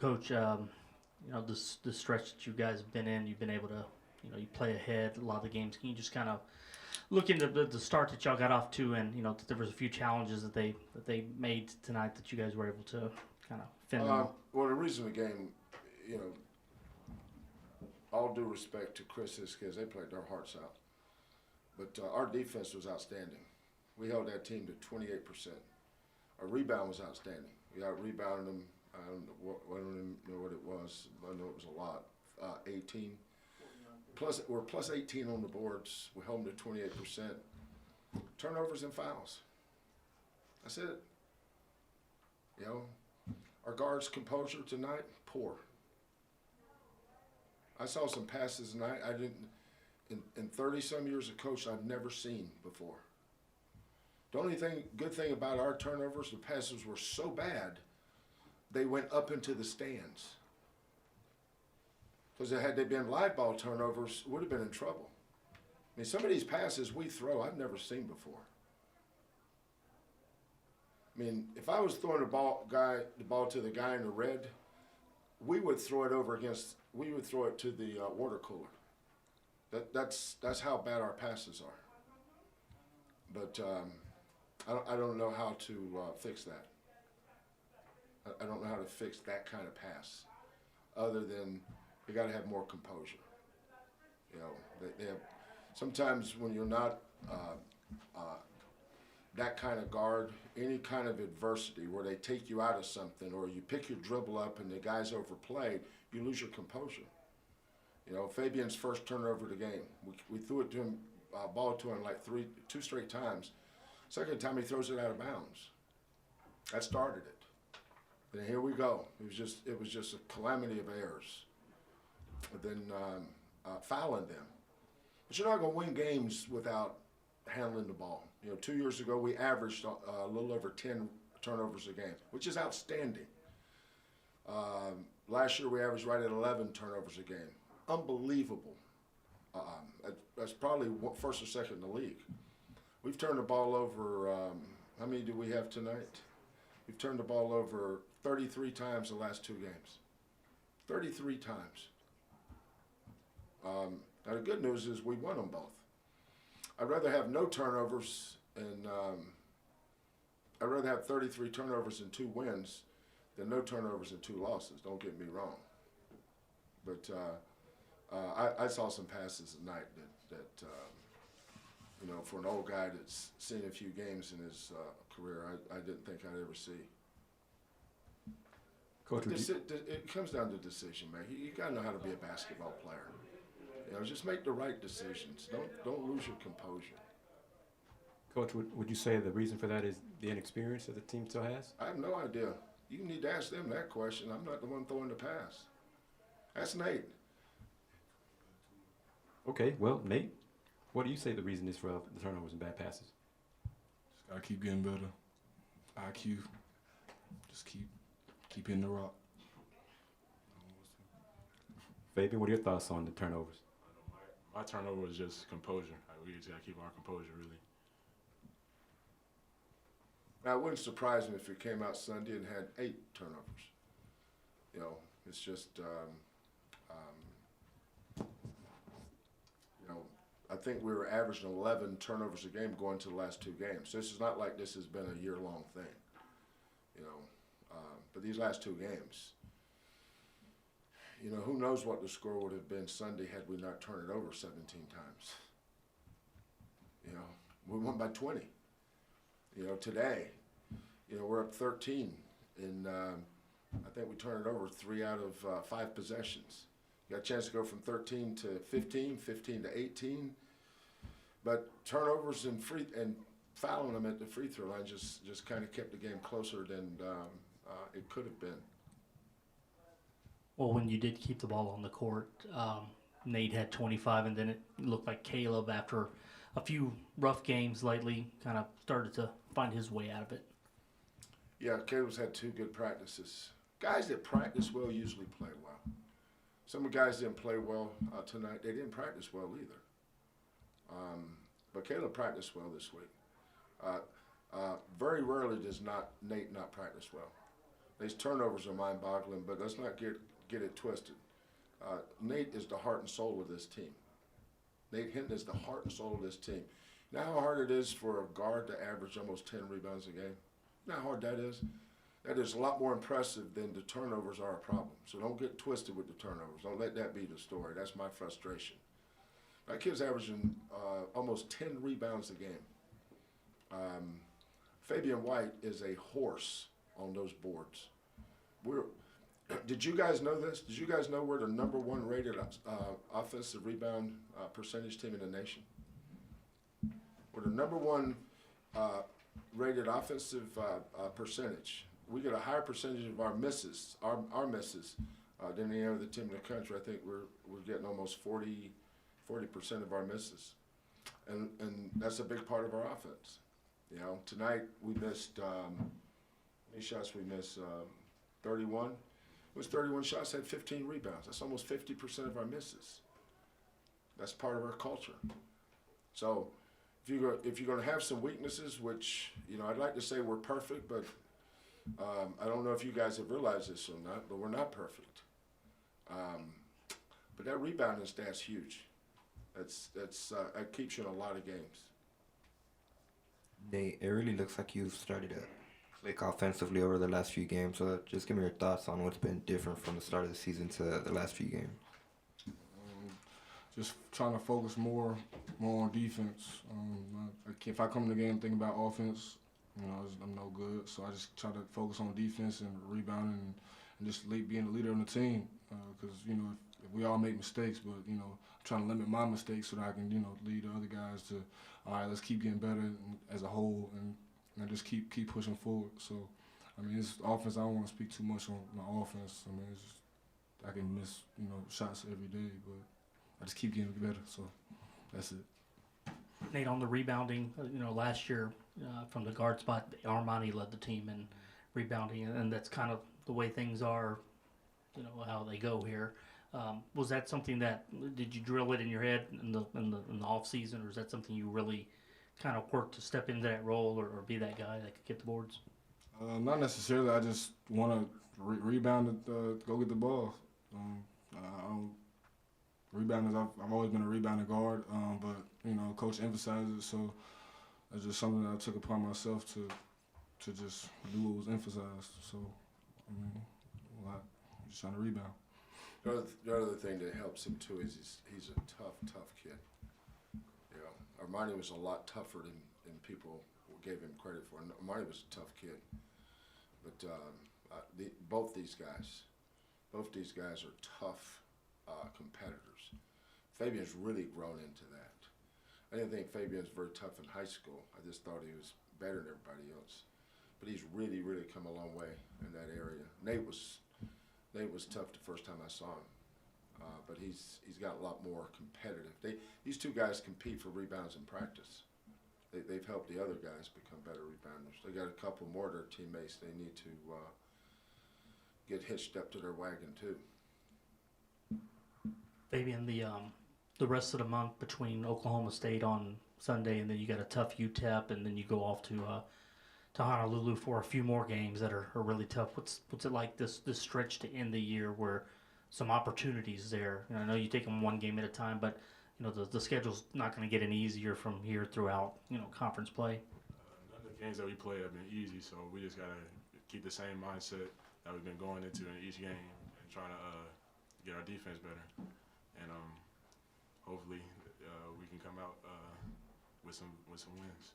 Coach, this stretch that you guys have been in, you've been able to, you play ahead a lot of the games. Can you just kind of look into the start that y'all got off to, and that there was a few challenges that they made tonight that you guys were able to kind of fend them off? Well, the reason the game, you know, all due respect to Chris's kids, they played their hearts out. But our defense was outstanding. We held that team to 28%. Our rebound was outstanding. We out-rebounded them. I don't even know what it was. I know it was a lot. 18. Plus, we're plus 18 on the boards. We held them to 28%. Turnovers and fouls. That's it. Our guards' composure tonight, poor. I saw some passes tonight I didn't, in 30-some years of coaching, I've never seen before. The only good thing about our turnovers, the passes were so bad, they went up into the stands. Because had they been live ball turnovers, would have been in trouble. I mean, some of these passes we throw, I've never seen before. I mean, if I was throwing the ball to the guy in the red, we would throw it to the water cooler. That's how bad our passes are. But I don't know how to fix that. I don't know how to fix that kind of pass, other than you got to have more composure. They have, sometimes when you're not that kind of guard, any kind of adversity where they take you out of something, or you pick your dribble up and the guy's overplayed, you lose your composure. Fabian's first turnover of the game, we threw it to him, ball to him like two straight times. Second time he throws it out of bounds. That started it. And here we go. It was just a calamity of errors. And then fouling them. But you're not going to win games without handling the ball. 2 years ago we averaged a little over 10 turnovers a game, which is outstanding. Last year we averaged right at 11 turnovers a game. Unbelievable. That's probably first or second in the league. We've turned the ball over, how many do we have tonight? We've turned the ball over 33 times the last 2 games. 33 times. Now the good news is we won them both. I'd rather have no turnovers and I'd rather have 33 turnovers and 2 wins than no turnovers and 2 losses. Don't get me wrong. But I saw some passes tonight that for an old guy that's seen a few games in his career, I didn't think I'd ever see. Coach, it comes down to decision, man. You got to know how to be a basketball player. Just make the right decisions. Don't lose your composure. Coach, would you say the reason for that is the inexperience that the team still has? I have no idea. You need to ask them that question. I'm not the one throwing the pass. That's Nate. Okay, well, Nate, what do you say the reason is for the turnovers and bad passes? Just gotta keep getting better. IQ. Just keep hitting the rock. Fabian, what are your thoughts on the turnovers? My turnover was just composure. We just gotta keep our composure, really. Now, it wouldn't surprise me if it came out Sunday and had 8 turnovers. It's just, I think we were averaging 11 turnovers a game going to the last 2 games. So this is not like this has been a year-long thing, but these last 2 games, who knows what the score would have been Sunday had we not turned it over 17 times. We won by 20. Today, we're up 13, and I think we turned it over 3 out of 5 possessions. Got a chance to go from 13 to 15, 15 to 18, but turnovers and fouling them at the free throw line just kind of kept the game closer than it could have been. Well, when you did keep the ball on the court, Nate had 25, and then it looked like Caleb, after a few rough games lately, kind of started to find his way out of it. Yeah, Caleb's had 2 good practices. Guys that practice well usually play well. Some of the guys didn't play well tonight. They didn't practice well either. But Caleb practiced well this week. Very rarely does Nate not practice well. These turnovers are mind-boggling, but let's not get it twisted. Nate is the heart and soul of this team. Nate Hinton is the heart and soul of this team. You know how hard it is for a guard to average almost 10 rebounds a game? You know how hard that is? That is a lot more impressive than the turnovers are a problem. So don't get twisted with the turnovers. Don't let that be the story. That's my frustration. That kid's averaging almost 10 rebounds a game. Fabian White is a horse on those boards. Did you guys know this? Did you guys know we're the #1 rated offensive rebound percentage team in the nation? We're the #1 rated offensive percentage. We get a higher percentage of our misses, our misses, than any other team in the country. I think we're getting almost 40% of our misses, and that's a big part of our offense. You know, tonight we missed. How many shots we missed? 31. It was 31 shots, had 15 rebounds. That's almost 50% of our misses. That's part of our culture. So if you're going to have some weaknesses, which, you know, I'd like to say we're perfect, but I don't know if you guys have realized this or not, but we're not perfect. But that rebounding stat's huge. That keeps you in a lot of games. Nate, it really looks like you've started to click offensively over the last few games. So just give me your thoughts on what's been different from the start of the season to the last few games. Just trying to focus more on defense. If I come to the game thinking about offense, you know, I'm no good. So I just try to focus on defense and rebounding and just being the leader on the team. Because, you know, if we all make mistakes, but, you know, I'm trying to limit my mistakes so that I can, you know, lead the other guys to, all right, let's keep getting better as a whole and just keep pushing forward. So, I mean, it's offense. I don't want to speak too much on my offense. I mean, it's just, I can miss, you know, shots every day, but I just keep getting better. So that's it. Nate, on the rebounding, you know, last year from the guard spot, Armani led the team in rebounding, and that's kind of the way things are, you know, how they go here. Was that something did you drill it in your head in the off season, or is that something you really kind of worked to step into that role or be that guy that could get the boards? Not necessarily. I just want to rebound and go get the ball. Rebounders, I've always been a rebounding guard, but, you know, coach emphasizes it, so it's just something that I took upon myself to just do what was emphasized. So, I mean, I'm just trying to rebound. The other thing that helps him too is he's a tough kid. You know, Armani was a lot tougher than people gave him credit for. Armani was a tough kid, but both these guys are tough competitors. Fabian's really grown into that. I didn't think Fabian was very tough in high school. I just thought he was better than everybody else. But he's really come a long way in that area. Nate was tough the first time I saw him, but he's got a lot more competitive. These two guys compete for rebounds in practice. They've helped the other guys become better rebounders. They got a couple more of their teammates they need to get hitched up to their wagon too. Fabian, the rest of the month between Oklahoma State on Sunday and then you got a tough UTEP and then you go off to Honolulu for a few more games that are really tough. What's it like this stretch to end the year where some opportunities there? And I know you take them one game at a time, but you know the schedule's not going to get any easier from here throughout, you know, conference play. None of the games that we play have been easy, so we just gotta keep the same mindset that we've been going into in each game and trying to get our defense better. And hopefully we can come out with some wins.